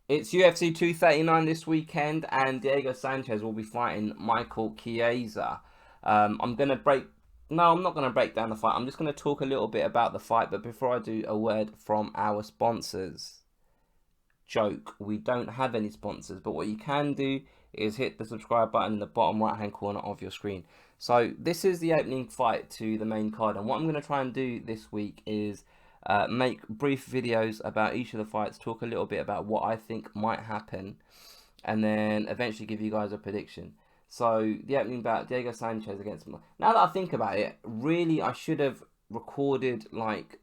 It's UFC 239 this weekend, and Diego Sanchez will be fighting Michael Chiesa. I'm gonna break. No, I'm not gonna break down the fight. I'm just gonna talk a little bit about the fight. But before I do, a word from our sponsors. Joke, we don't have any sponsors, but what you can do is hit the subscribe button in the bottom right hand corner of your screen. So this is the opening fight to the main card, and what I'm going to try and do this week is make brief videos about each of the fights, talk a little bit about what I think might happen, and then eventually give you guys a prediction. So the opening bout, Diego Sanchez against. Now that I think about it, really I should have recorded like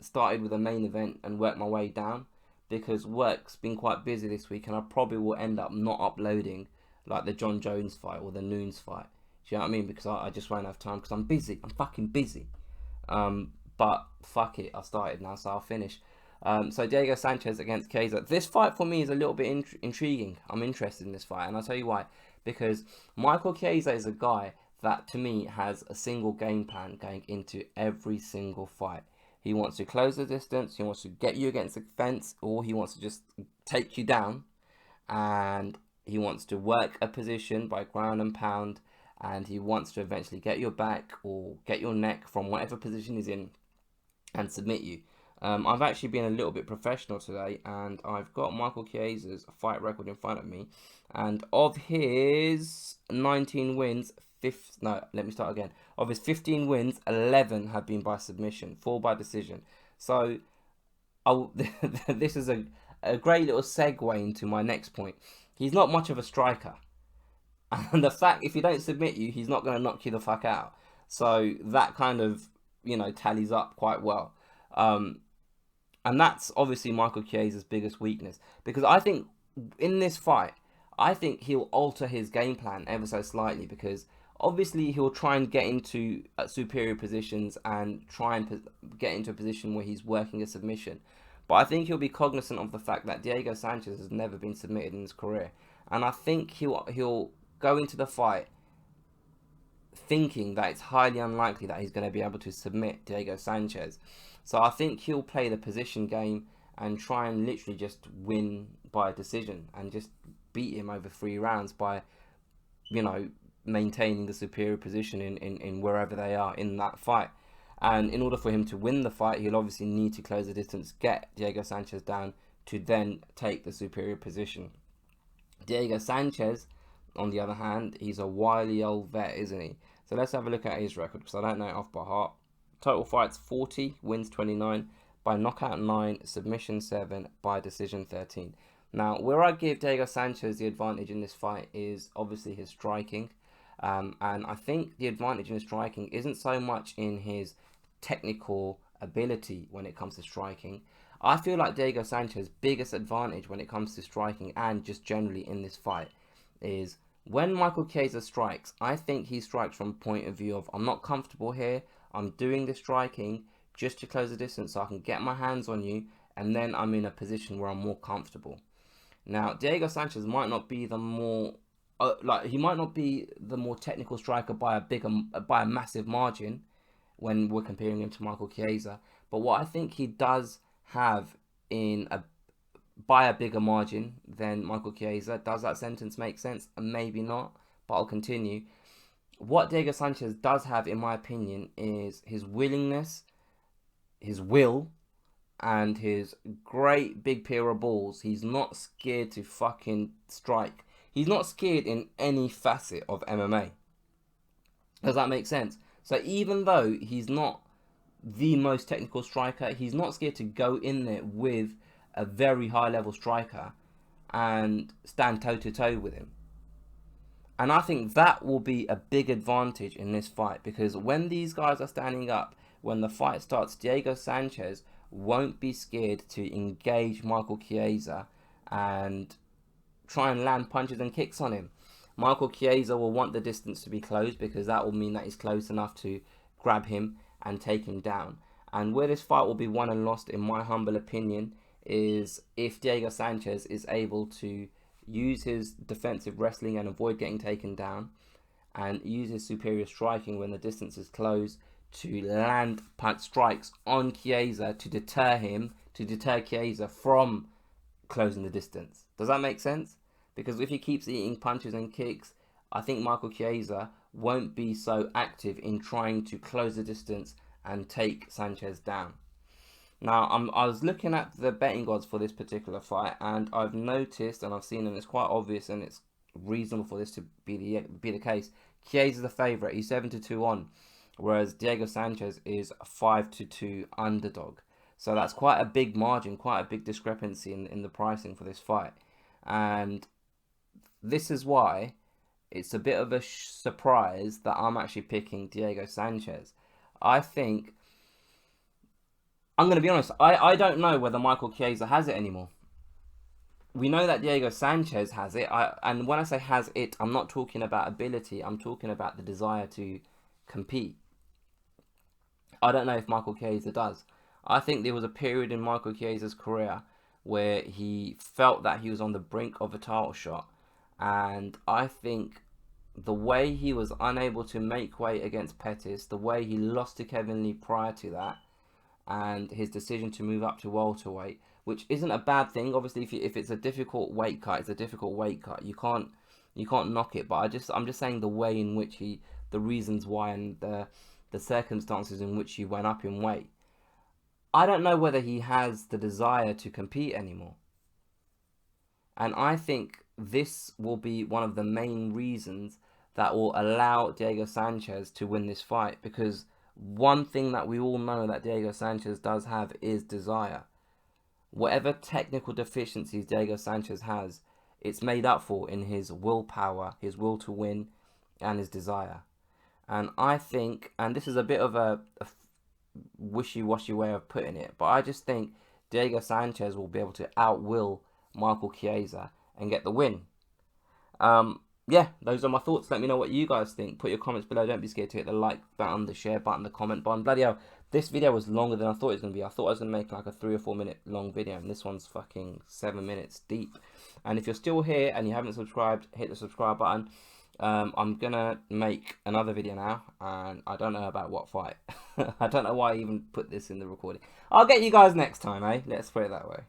started with the main event and worked my way down, because work's been quite busy this week, and I probably will end up not uploading like the John Jones fight or the Nunes fight. Do you know what I mean? Because I just won't have time because I'm busy. I'm fucking busy. But fuck it, I started now, so I'll finish. So Diego Sanchez against Chiesa. This fight for me is a little bit intriguing. I'm interested in this fight, and I'll tell you why. Because Michael Chiesa is a guy that, to me, has a single game plan going into every single fight. He wants to close the distance, he wants to get you against the fence, or he wants to just take you down. And he wants to work a position by ground and pound, and he wants to eventually get your back or get your neck from whatever position he's in and submit you. I've actually been a little bit professional today, and I've got Michael Chiesa's fight record in front of me. And of his 19 wins, let me start again. Of his 15 wins, 11 have been by submission, 4 by decision. So this is a great little segue into my next point. He's not much of a striker. And the fact, if he don't submit you, he's not going to knock you the fuck out. So that kind of, tallies up quite well. And that's obviously Michael Chiesa's biggest weakness. Because I think in this fight, I think he'll alter his game plan ever so slightly. Because obviously he'll try and get into superior positions and try and get into a position where he's working a submission. But I think he'll be cognizant of the fact that Diego Sanchez has never been submitted in his career. And I think he'll go into the fight thinking that it's highly unlikely that he's going to be able to submit Diego Sanchez. So I think he'll play the position game and try and literally just win by decision and just beat him over 3 rounds by, maintaining the superior position in wherever they are in that fight. And in order for him to win the fight, he'll obviously need to close the distance, get Diego Sanchez down to then take the superior position. Diego Sanchez, on the other hand, he's a wily old vet, isn't he? So let's have a look at his record, because I don't know it off by heart. Total fights 40, wins 29, by knockout 9, submission 7, by decision 13. Now, where I give Diego Sanchez the advantage in this fight is obviously his striking. And I think the advantage in his striking isn't so much in his technical ability when it comes to striking. I feel like Diego Sanchez's biggest advantage when it comes to striking and just generally in this fight is when Michael Chiesa strikes. I think he strikes from a point of view of, I'm not comfortable here, I'm doing the striking just to close the distance so I can get my hands on you, and then I'm in a position where I'm more comfortable. Now, Diego Sanchez might not be the more technical striker by a massive margin when we're comparing him to Michael Chiesa. But what I think he does have by a bigger margin than Michael Chiesa, does that sentence make sense? Maybe not, but I'll continue. What Diego Sanchez does have, in my opinion, is his willingness, his will, and his great big pair of balls. He's not scared to fucking strike. He's not scared in any facet of MMA. Does that make sense? So even though he's not the most technical striker, he's not scared to go in there with a very high level striker and stand toe to toe with him. And I think that will be a big advantage in this fight, because when these guys are standing up, when the fight starts, Diego Sanchez won't be scared to engage Michael Chiesa and try and land punches and kicks on him. Michael Chiesa will want the distance to be closed, because that will mean that he's close enough to grab him and take him down. And where this fight will be won and lost, in my humble opinion, is if Diego Sanchez is able to use his defensive wrestling and avoid getting taken down, and use his superior striking when the distance is closed to land punch strikes on Chiesa to deter Chiesa from closing the distance. Does that make sense? Because if he keeps eating punches and kicks, I think Michael Chiesa won't be so active in trying to close the distance and take Sanchez down. Now, I was looking at the betting odds for this particular fight, and I've noticed, and I've seen, and it's quite obvious, and it's reasonable for this to be the case. Chiesa's the favourite. He's 7-2 on, whereas Diego Sanchez is 5-2 underdog. So that's quite a big margin, quite a big discrepancy in the pricing for this fight. And this is why it's a bit of a surprise that I'm actually picking Diego Sanchez. I think, I'm going to be honest, I don't know whether Michael Chiesa has it anymore. We know that Diego Sanchez has it. And when I say has it, I'm not talking about ability. I'm talking about the desire to compete. I don't know if Michael Chiesa does. I think there was a period in Michael Chiesa's career where he felt that he was on the brink of a title shot. And I think the way he was unable to make weight against Pettis, the way he lost to Kevin Lee prior to that, and his decision to move up to welterweight, which isn't a bad thing. Obviously, if it's a difficult weight cut, it's a difficult weight cut. You can't knock it. But I'm just saying the way in which the reasons why, and the circumstances in which he went up in weight. I don't know whether he has the desire to compete anymore. And I think this will be one of the main reasons that will allow Diego Sanchez to win this fight, because one thing that we all know that Diego Sanchez does have is desire. Whatever technical deficiencies Diego Sanchez has, it's made up for in his willpower, his will to win, and his desire. And I think, and this is a bit of a wishy-washy way of putting it, but I just think Diego Sanchez will be able to outwill Michael Chiesa and get the win. Yeah, those are my thoughts. Let me know what you guys think. Put your comments below. Don't be scared to hit the like button, the share button, the comment button. Bloody hell, this video was longer than I thought it was going to be. I thought I was going to make like a 3 or 4 minute long video, and this one's fucking 7 minutes deep. And if you're still here and you haven't subscribed, hit the subscribe button. I'm going to make another video now, and I don't know about what fight. I don't know why I even put this in the recording. I'll get you guys next time, eh? Let's put it that way.